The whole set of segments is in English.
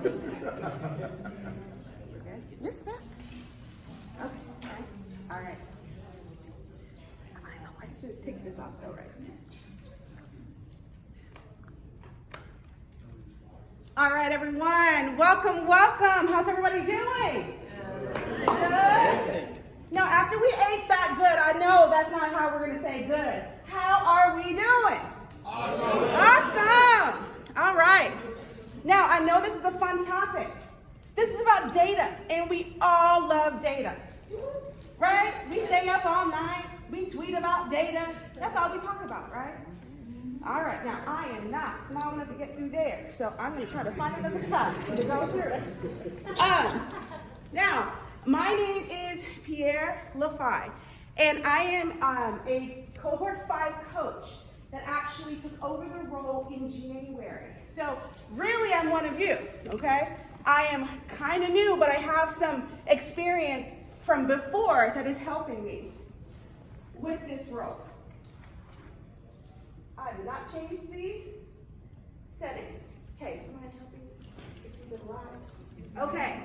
Yes, ma'am. Okay. All right. I should take this off though, right? All right, everyone. Welcome, welcome. How's everybody doing? Good. Now, after we ate that good, I know that's not how we're going to say good. How are we doing? Awesome. Awesome. All right. Now, I know this is a fun topic. This is about data, and we all love data. Right? We stay up all night. We tweet about data. That's all we talk about, right? All right, now I am not small enough to get through there, so I'm going to try to find another spot to go through. Now, my name is Pierre LaFai, and I am a Cohort 5 coach that actually took over the role in January. So really, I'm one of you, okay? I am kind of new, but I have some experience from before that is helping me with this role. I did not change the settings. Tay, do you mind helping me keep it alive? Okay.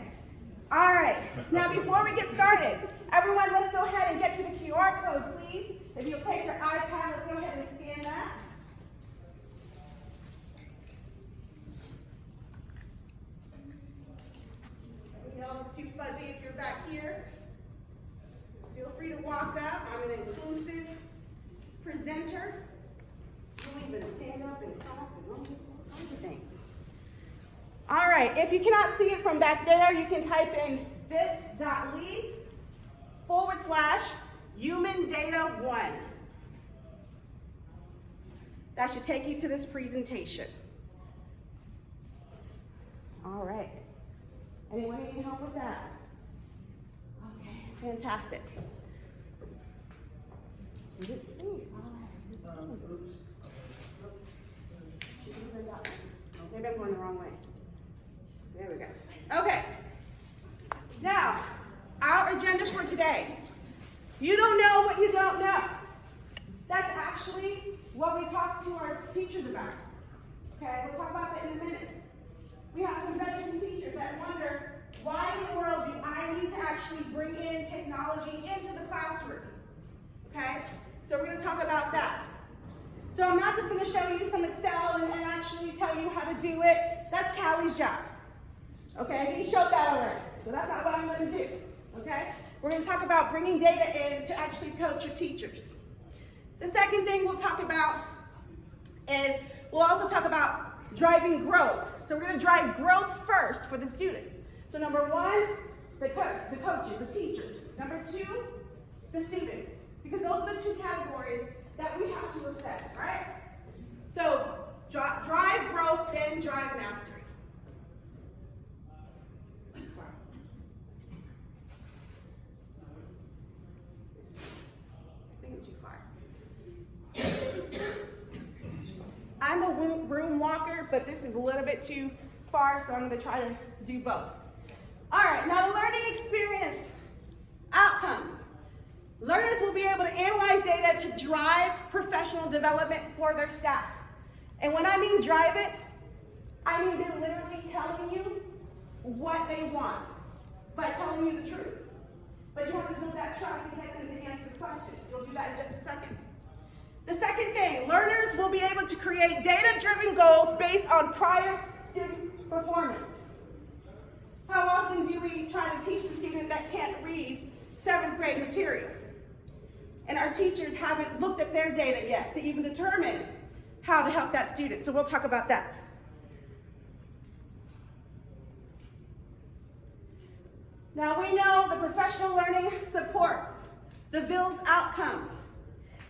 All right. Now, before we get started, everyone, let's go ahead and get to the QR code, please. If you'll take your iPad, let's go ahead and scan that. You know, it's too fuzzy if you're back here. Feel free to walk up. I'm an inclusive presenter. You'll even stand up and clap and all kinds of things. All right, if you cannot see it from back there, you can type in bit.ly/humandata1. That should take you to this presentation. All right. Anyone need help with that? Okay, fantastic. You didn't see it. Oops. Maybe I'm going the wrong way. There we go. Okay. Now, our agenda for today. You don't know what you don't know. That's actually what we talk to our teachers about. Okay, we'll talk about that in a minute. We have some veteran teachers that wonder, why in the world do I need to actually bring in technology into the classroom? Okay, so we're going to talk about that. So I'm not just going to show you some Excel and actually tell you how to do it. That's Callie's job. Okay, he showed that already. So that's not what I'm going to do. Okay, we're going to talk about bringing data in to actually coach your teachers. The second thing we'll talk about is we'll also talk about driving growth. So we're going to drive growth first for the students. So number one, the coaches, the teachers. Number two, the students. Because those are the two categories that we have to affect, right? So drive growth, then drive mastery. I think it's too far. I'm a room walker, but this is a little bit too far, so I'm going to try to do both. All right, now the learning experience outcomes. Learners will be able to analyze data to drive professional development for their staff. And when I mean drive it, I mean they're literally telling you what they want by telling you the truth. But you have to build that trust and get them to answer questions. You'll do that in just a second. The second thing, learners will be able to create data-driven goals based on prior student performance. How often do we try to teach a student that can't read 7th grade material? And our teachers haven't looked at their data yet to even determine how to help that student. So we'll talk about that. Now we know the professional learning supports the VILS outcomes.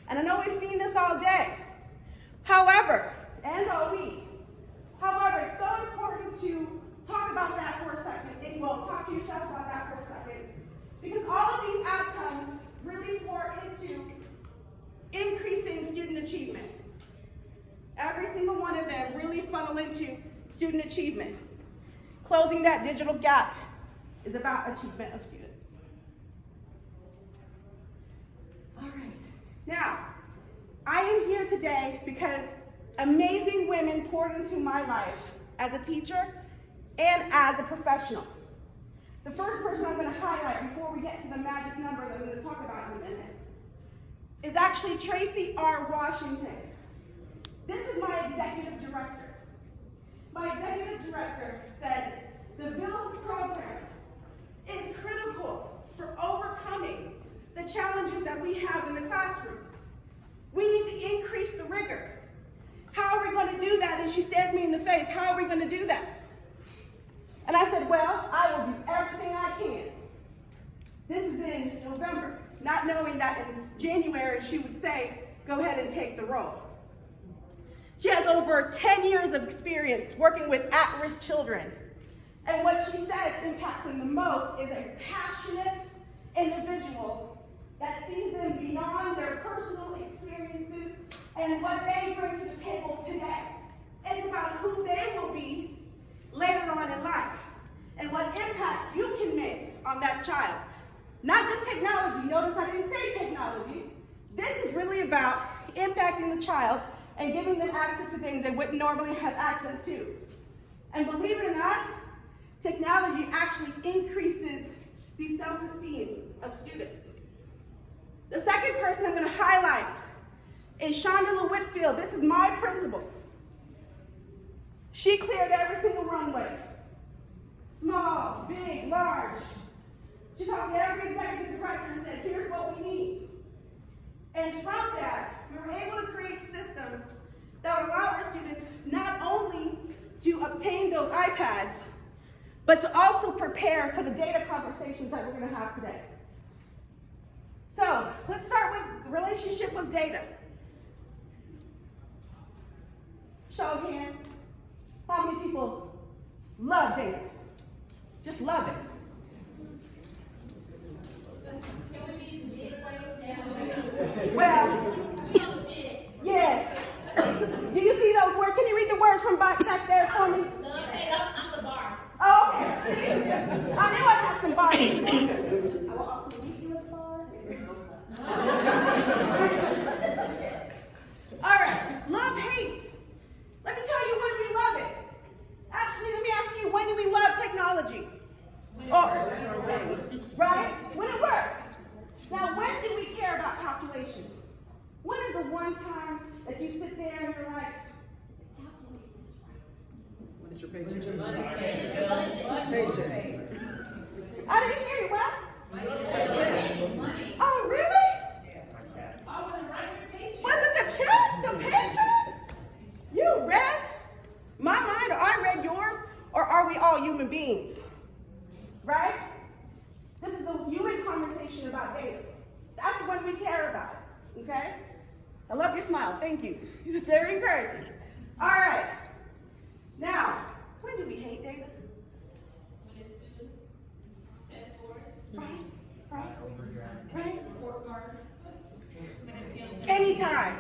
And I know we've seen this all day. However, and all week. However, it's so important to talk about that for a second. Well, talk to yourself about that for a second. Because all of these outcomes really pour into increasing student achievement. Every single one of them really funnel into student achievement. Closing that digital gap is about achievement of students. All right. Now, I am here today because amazing women poured into my life as a teacher and as a professional. The first person I'm going to highlight before we get to the magic number that I'm going to talk about in a minute is actually Tracy R. Washington. This is my executive director. My executive director said, the Bills program is critical for overcoming the challenges that we have in the classrooms. We need to increase the rigor. How are we going to do that? And she stared me in the face. How are we going to do that? And I said, well, I will do everything I can. This is in November, not knowing that in January she would say, go ahead and take the role. She has over 10 years of experience working with at-risk children. And what she says impacts them the most is a passionate individual that sees them beyond their personal experiences and what they bring to the table today. It's about who they will be later on in life and what impact you can make on that child. Not just technology. Notice I didn't say technology. This is really about impacting the child and giving them access to things they wouldn't normally have access to. And believe it or not, technology actually increases the self-esteem of students. The second person I'm going to highlight is Shondala Whitfield. This is my principal. She cleared every single runway. Small, big, large. She talked to every executive director and said, here's what we need. And from that, we were able to create systems that would allow our students not only to obtain those iPads, but to also prepare for the data conversations that we're going to have today. So let's start with the relationship with data. Show of hands. How many people love data? Just love it. Well, yes. Do you see those words? Can you read the words from back there for me? I'm the bar. Oh, okay. See? I knew I'd have some bars. I will also meet you at the bar. Yes. All right. Love, hate. Let me tell you when we love it. Actually, let me ask you, when do we love technology? When it works. Right? When it works. Now, when do we care about calculations? When is the one time that you sit there and you're like, calculate this right? When is your paycheck? Paycheck. I didn't hear you, what? Money. Oh, really? I wasn't writing your paycheck. Was it the check? The paycheck? You read my mind, or I read yours, or are we all human beings? Right? This is the human conversation about data. That's when we care about it, okay? I love your smile, thank you. It's very encouraging. All right. Now, when do we hate data? When it's students, test scores, Right? report card. Anytime.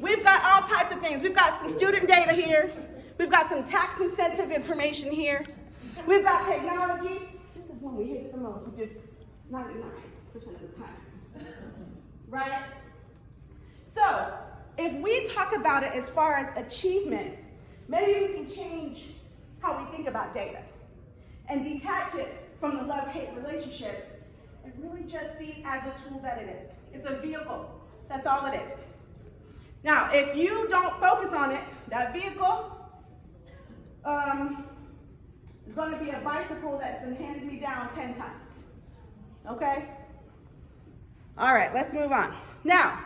We've got all types of things. We've got some student data here. We've got some tax incentive information here. We've got technology. This is when we hate it the most, which is 99% of the time. Right? So, if we talk about it as far as achievement, maybe we can change how we think about data and detach it from the love-hate relationship and really just see it as a tool that it is. It's a vehicle. That's all it is. Now, if you don't focus on it, that vehicle is going to be a bicycle that's been handed me down 10 times. Okay? All right, let's move on. Now,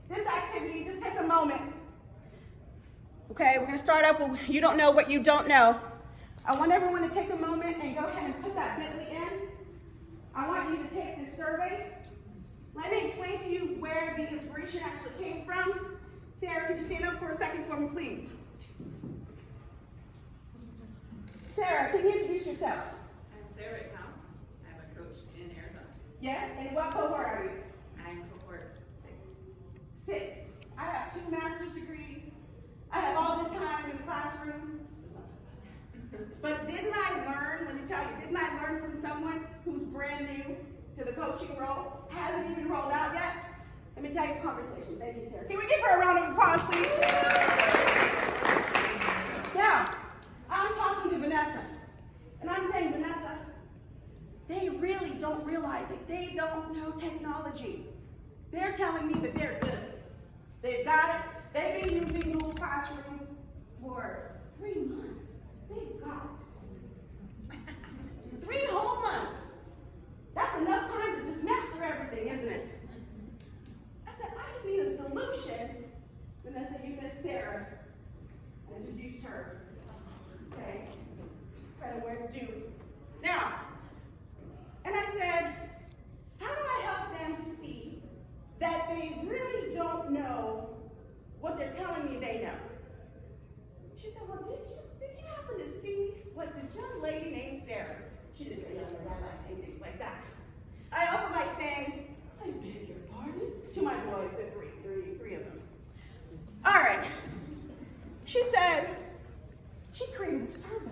this activity, just take a moment. Okay, we're going to start off with you don't know what you don't know. I want everyone to take a moment and go ahead and put that Bitly in. I want you to take this survey. Let me explain to you where the inspiration actually came from. Sarah, can you stand up for a second for me, please? Sarah, can you introduce yourself? I'm Sarah House. I'm a coach in Arizona. Yes, and what cohort are you? I'm cohort 6. 6. I have 2 master's degrees. I have all this time in the classroom. But didn't I learn, let me tell you, didn't I learn from someone who's brand new to the coaching role, hasn't even rolled out yet? Let me tell you a conversation. Thank you, Sarah. Can we give her a round of applause, please? Now, I that they don't know technology. They're telling me that they're good. They've got it. They've been using Google Classroom for 3 months. They've got it. 3 whole months. That's enough time to just master everything, isn't it? I said, I just need a solution. Vanessa, you miss Sarah. I introduced her. Okay? Credit where it's due. Now, and I said, how do I help them to see that they really don't know what they're telling me they know? She said, well, did you happen to see what this young lady named Sarah? She didn't say young lady, I like saying things like that. I also like saying, I beg your pardon, to my boys, the three of them. All right. She said, she created a survey.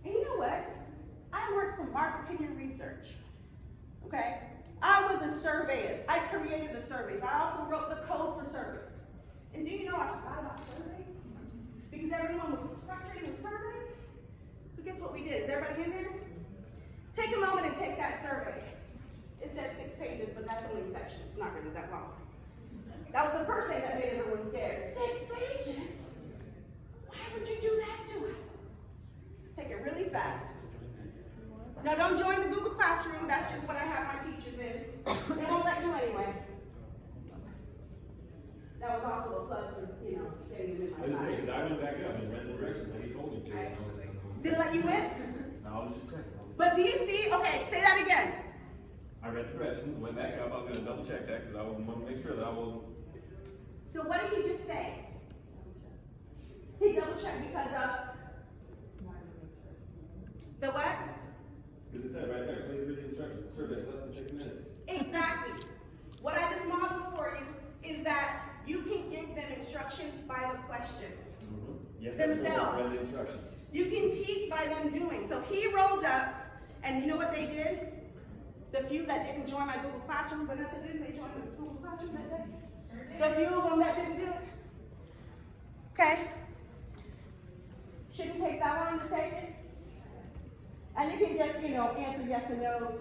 And you know what? I work for market opinion research. Okay? I was a surveyist. I created the surveys. I also wrote the code for surveys. And do you know I forgot about surveys? Because everyone was frustrated with surveys. So guess what we did? Is everybody in there? Take a moment and take that survey. It says 6 pages, but that's only sections. It's not really that long. That was the first thing that made everyone scared. 6 pages? Why would you do that to us? Take it really fast. No, don't join the Google Classroom. That's just what I have my teachers in. They won't let you anyway. That was also a plug for, getting them in my class. I went back up and read the directions that he told me to. Did it let you in? No, I was just checking. But do you see? Okay, say that again. I read the directions, went back up. I was going to double check that because I wanted to make sure that I wasn't. So what did he just say? He double checked because of the what? Because it said right there, please read the instructions. The survey is less than 6 minutes. Exactly. What I just modeled for you is that you can give them instructions by the questions. Yes, themselves. Read the instructions. You can teach by them doing. So he rolled up, and you know what they did? The few that didn't join my Google Classroom, Vanessa, didn't they join the Google Classroom that day? The few of them that didn't do it? Okay. Shouldn't take that long to take it. And you can just, answer yes and no's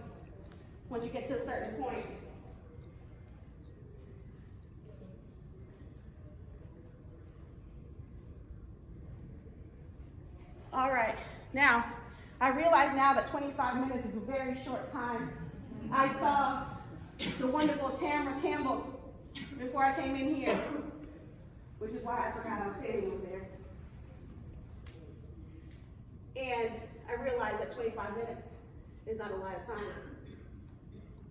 once you get to a certain point. All right. Now, I realize now that 25 minutes is a very short time. I saw the wonderful Tamara Campbell before I came in here, which is why I forgot I was standing over there. And I realized that 25 minutes is not a lot of time.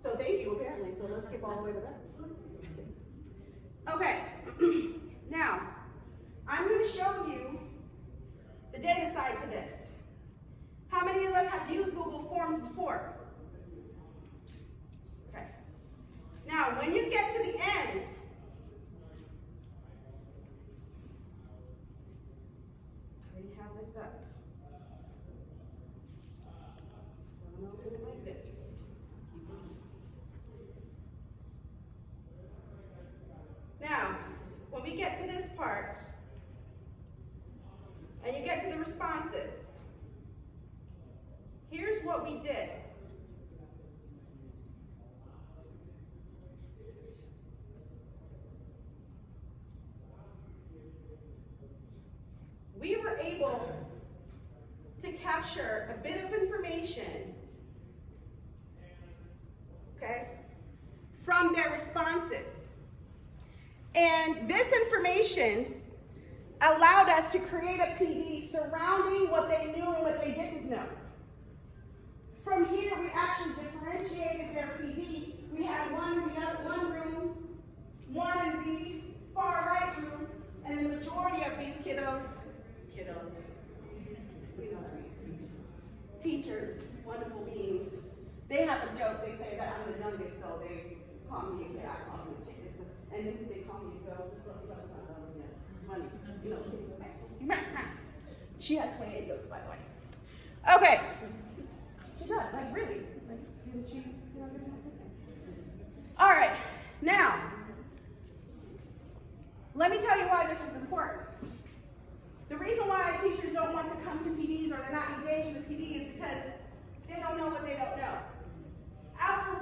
So thank you, apparently. So let's skip all the way to that. Okay. Now, I'm going to show you the data side to this. How many of us have used Google Forms before? Okay. Now, when you get to the end, I already have this up. Still don't open it like this. Now, when we get to this part, and you get to the responses, here's what we did. We were able to capture a bit of information, okay, from their responses. And this information allowed us to create a PD surrounding what they knew and what they didn't know. From here, we actually differentiated their PD. We had one in the other room, one in the far right room, and the majority of these kiddos, teachers, wonderful beings, they have a joke. They say that I'm the youngest, so they call me a kid. I call them a kid. And then they call me a girl. Funny. She has 28 goats, by the way. Okay. She does, like really. All right. Now, let me tell you why this is important. The reason why teachers don't want to come to PDs or they're not engaged in the PD is because they don't know what they don't know. After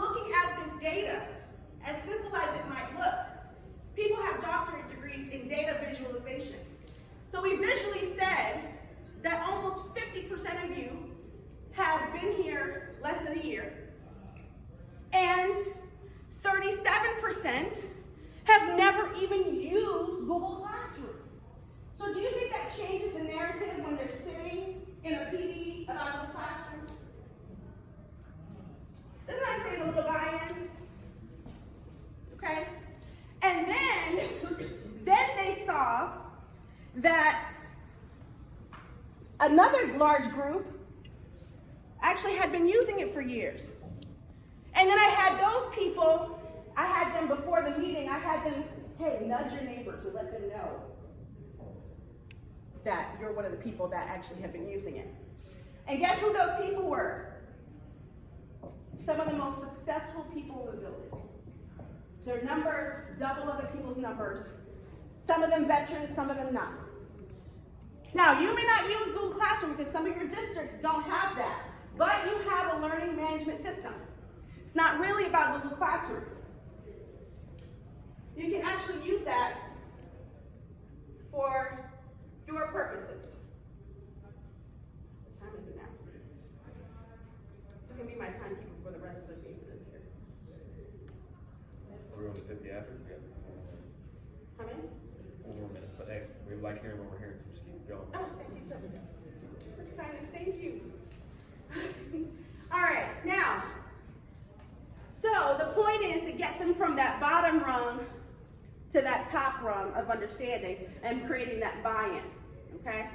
Another large group actually had been using it for years. And then I had those people, I had them before the meeting, I had them, hey, nudge your neighbors and let them know that you're one of the people that actually have been using it. And guess who those people were? Some of the most successful people in the building. Their numbers double other people's numbers. Some of them veterans, some of them not. Now, you may not use Google Classroom because some of your districts don't have that, but you have a learning management system. It's not really about Google Classroom. You can actually use that for your purposes. What time is it now? You can be my timekeeper for the rest of the meeting that's here. We're going to 50 after? Yeah. How many? 4 more minutes, but hey, we like hearing what we're hearing, so just keep going. Oh, thank you so much. Such kindness, thank you. All right, now, so the point is to get them from that bottom rung to that top rung of understanding and creating that buy-in, okay?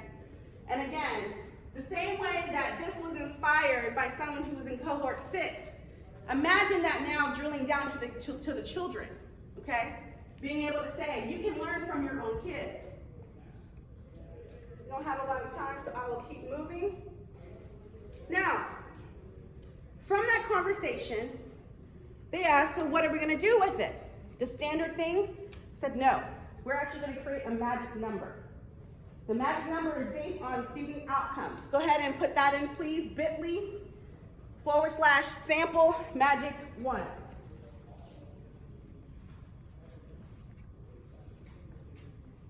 And again, the same way that this was inspired by someone who was in cohort 6, imagine that now drilling down to the children, okay? Being able to say, you can learn from your own kids. We don't have a lot of time, so I will keep moving. Now, from that conversation, they asked, so what are we going to do with it? The standard things? Said no. We're actually going to create a magic number. The magic number is based on student outcomes. Go ahead and put that in, please. bit.ly/sample magic 1.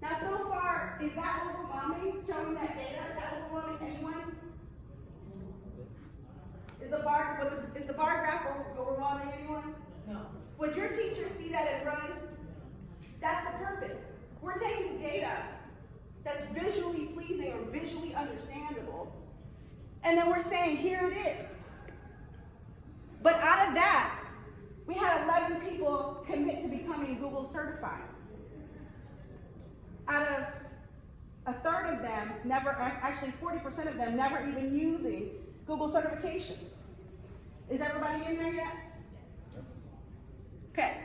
Now, so far, is that overwhelming? Showing that data? Is that overwhelming anyone? Is the bar graph overwhelming anyone? No. Would your teacher see that and run? That's the purpose. We're taking data that's visually pleasing or visually understandable, and then we're saying, here it is. But out of that, we had 11 people commit to becoming Google certified. Out of a third of them, actually 40% of them, never even using Google certification. Is everybody in there yet? Okay.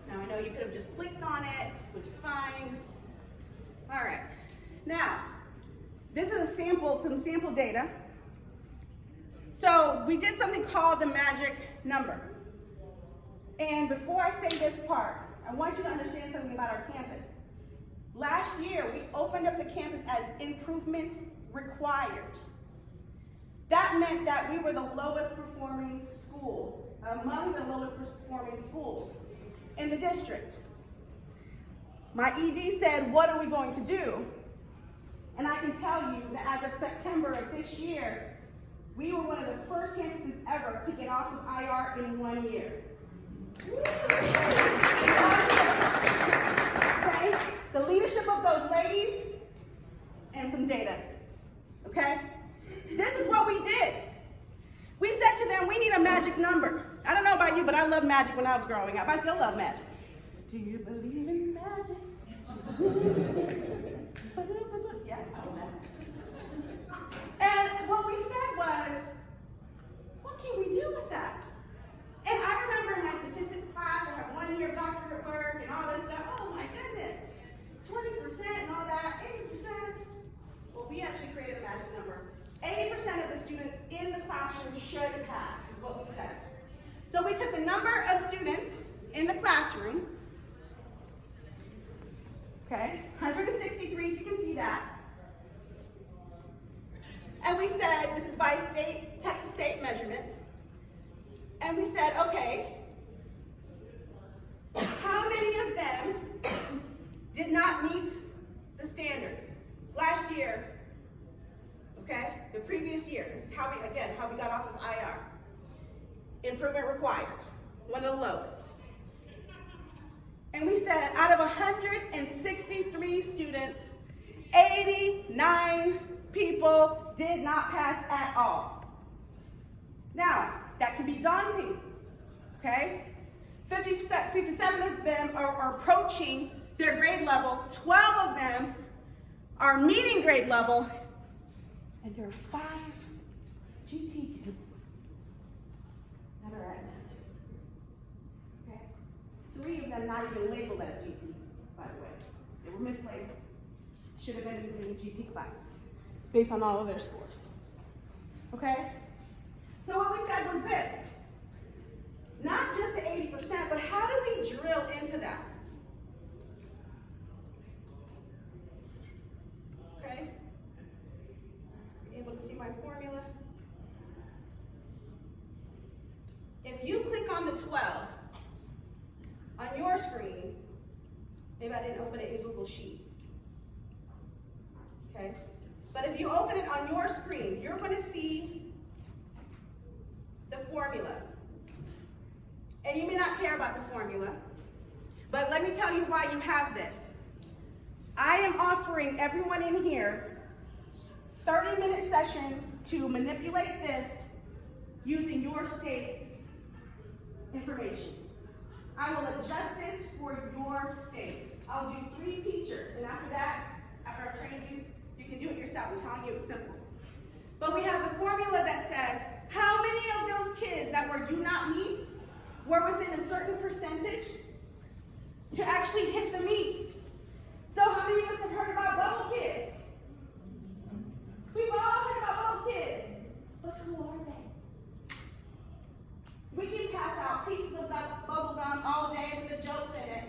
Now I know you could have just clicked on it, which is fine. All right. Now, this is a sample, some sample data. So we did something called the magic number. And before I say this part, I want you to understand something about our campus. Last year, we opened up the campus as improvement required. That meant that we were the lowest performing school, among the lowest performing schools in the district. My ED said, what are we going to do? And I can tell you that as of September of this year, we were one of the first campuses ever to get off of IR in 1 year. Okay? The leadership of those ladies and some data. Okay? This is what we did. We said to them, we need a magic number. I don't know about you, but I loved magic when I was growing up. I still love magic. Do you believe in magic? Yeah, I love that. And what we said was, what can we do with that? And I remember in my statistics class, I had 1 year doctorate work and all this stuff. Oh my goodness, 20% and all that, 80%. Well, we actually created a magic number. 80% of the students in the classroom should pass, is what we said. So we took the number of students in the classroom, okay, 163, if you can see that. And we said, this is by state, Texas state measurements. And we said, okay, how many of them did not meet the standard last year? Okay, the previous year. This is how we got off of IR. Improvement required, one of the lowest. And we said, out of 160 89 people did not pass at all. Now, that can be daunting, okay? 57 of them are approaching their grade level, 12 of them are meeting grade level, and there are 5 GT kids that are at masters. Okay? 3 of them not even labeled as GT, by the way. They were mislabeled. Should have been in GT classes based on all of their scores. Okay? So what we said was this. Not just the 80%, but how do we drill into that? Okay? Able to see my formula? If you click on the 12 on your screen, maybe I didn't open it in Google Sheets. Okay? But if you open it on your screen, you're going to see the formula. And you may not care about the formula, but let me tell you why you have this. I am offering everyone in here 30-minute session to manipulate this using your state's information. I will adjust this for your state. I'll do 3 teachers, and after that, after I train you, you can do it yourself. I'm telling you it's simple. But we have the formula that says how many of those kids that were do not meet were within a certain percentage to actually hit the meets. So how many of us have heard about bubble kids? We've all heard about bubble kids. But who are they? We can pass out pieces of bubble gum all day with the jokes in it.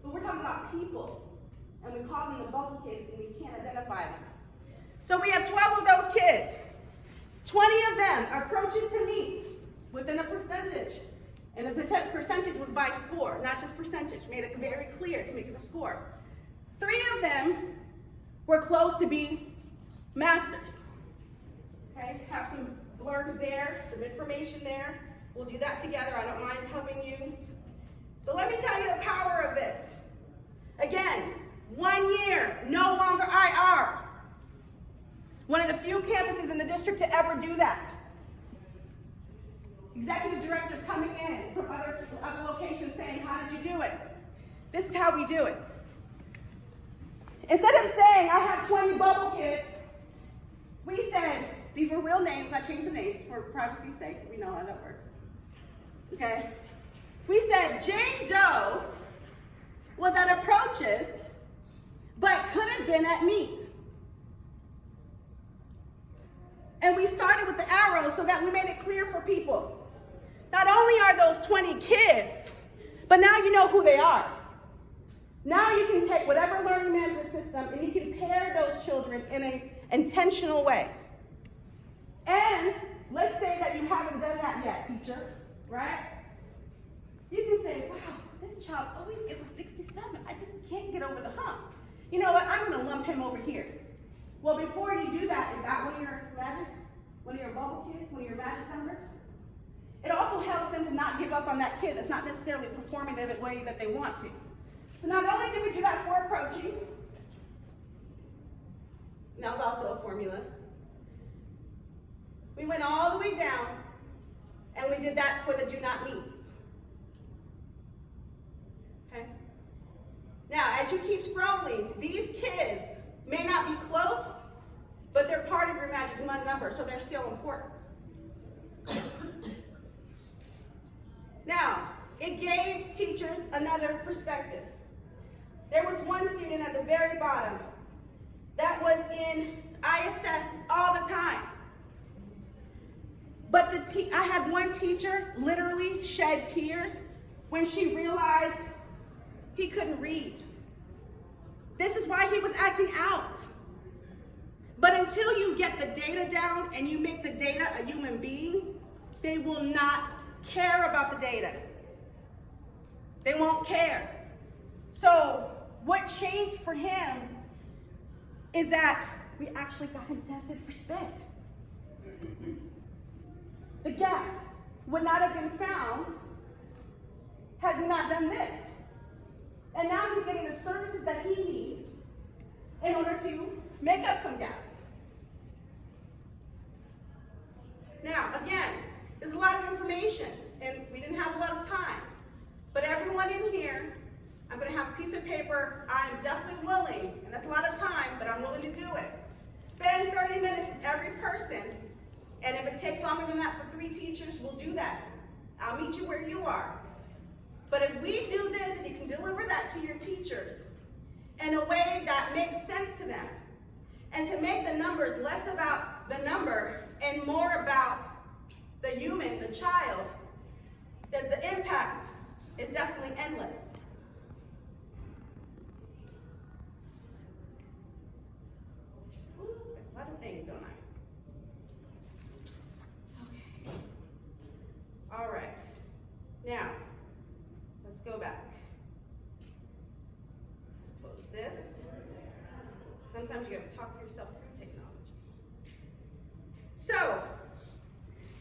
But we're talking about people. And we call them the bubble kids and we can't identify them. So we have 12 of those kids. 20 of them are approaches to meets within a percentage. And the percentage was by score, not just percentage. Made it very clear to make it a score. 3 of them were close to be masters. Okay, have some blurbs there, some information there. We'll do that together. I don't mind helping you. But let me tell you the power of this. Again, 1 year, no longer IR. One of the few campuses in the district to ever do that. Executive directors coming in from other locations saying, how did you do it? This is how we do it. Instead of saying, I have 20 bubble kids, we said, these were real names. I changed the names for privacy's sake. We know how that works. Okay? We said, Jane Doe was at approaches, but could have been at meet. And we started with the arrows so that we made it clear for people. Not only are those 20 kids, but now you know who they are. Now you can take whatever learning management system and you can pair those children in an intentional way. And let's say that you haven't done that yet, teacher, right? You can say, wow, this child always gets a 67. I just can't get over the hump. You know what, I'm gonna lump him over here. Well, before you do that, is that one of your magic? One of your bubble kids? One of your magic numbers? It also helps them to not give up on that kid that's not necessarily performing the way that they want to. So not only did we do that for approaching, and that was also a formula, we went all the way down and we did that for the do not meets. Okay? Now, as you keep scrolling, these kids may not be close, but they're part of your magic number, so they're still important. Now, it gave teachers another perspective. There was one student at the very bottom that was in ISS all the time. But I had one teacher literally shed tears when she realized he couldn't read. This is why he was acting out. But until you get the data down and you make the data a human being, they will not care about the data. They won't care. So what changed for him is that we actually got him tested for SPED. The gap would not have been found had we not done this. And now he's getting the services that he needs in order Make up some gaps. Now, again, there's a lot of information, and we didn't have a lot of time. But everyone in here, I'm going to have a piece of paper. I'm definitely willing, and that's a lot of time, but I'm willing to do it. Spend 30 minutes with every person, and if it takes longer than that for 3 teachers, we'll do that. I'll meet you where you are. But if we do this, and you can deliver that to your teachers in a way that makes sense to them, and to make the numbers less about the number and more about the human, the child, that the impact is definitely endless. A lot of things, don't I? Okay. All right. Now, let's go back. Let's close this. Sometimes you have to talk yourself through technology. So,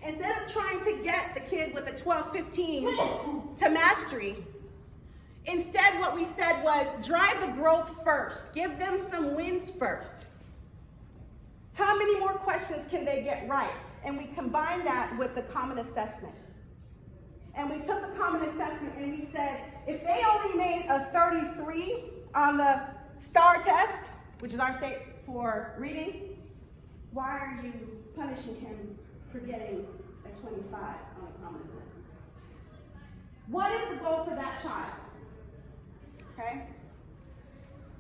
instead of trying to get the kid with a 12-15 to mastery, instead what we said was drive the growth first. Give them some wins first. How many more questions can they get right? And we combined that with the common assessment. And we took the common assessment and we said, if they only made a 33 on the STAR test, which is our state for reading, why are you punishing him for getting a 25 on a common assessment? What is the goal for that child? Okay?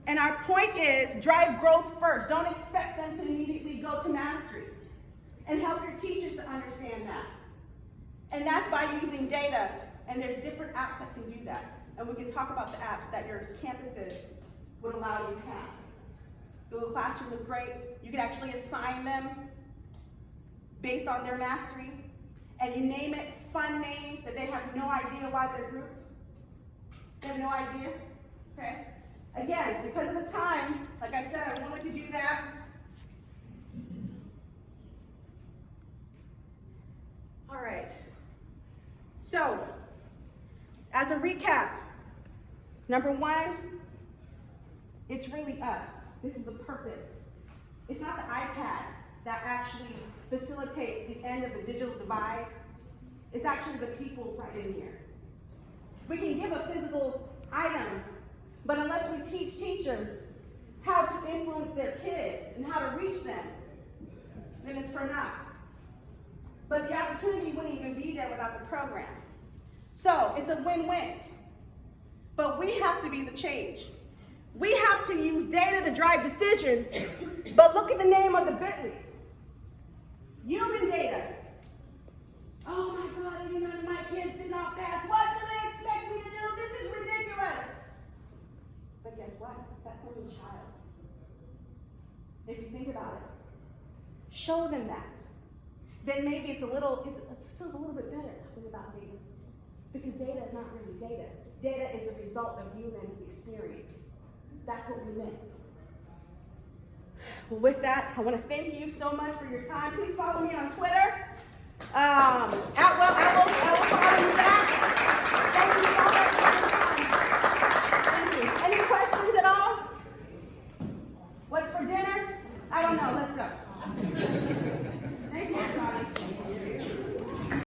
And our point is drive growth first. Don't expect them to immediately go to mastery. And help your teachers to understand that. And that's by using data. And there's different apps that can do that. And we can talk about the apps that your campuses would allow you to have. Google Classroom is great. You can actually assign them based on their mastery. And you name it fun names that they have no idea why they're grouped. They have no idea. Okay? Again, because of the time, like I said, I wanted to do that. All right. So, as a recap, number 1, it's really us. This is the purpose. It's not the iPad that actually facilitates the end of the digital divide. It's actually the people right in here. We can give a physical item, but unless we teach teachers how to influence their kids and how to reach them, then it's for naught. But the opportunity wouldn't even be there without the program. So it's a win-win. But we have to be the change. We have to use data to drive decisions, but look at the name of the bit.ly. Human data. Oh my God, my kids did not pass. What do they expect me to do? This is ridiculous. But guess what? That's someone's child. If you think about it, show them that. Then maybe it feels a little bit better talking about data. Because data is not really data. Data is a result of human experience. That's what we miss. Well, with that, I want to thank you so much for your time. Please follow me on Twitter. I will follow you back. Thank you so much.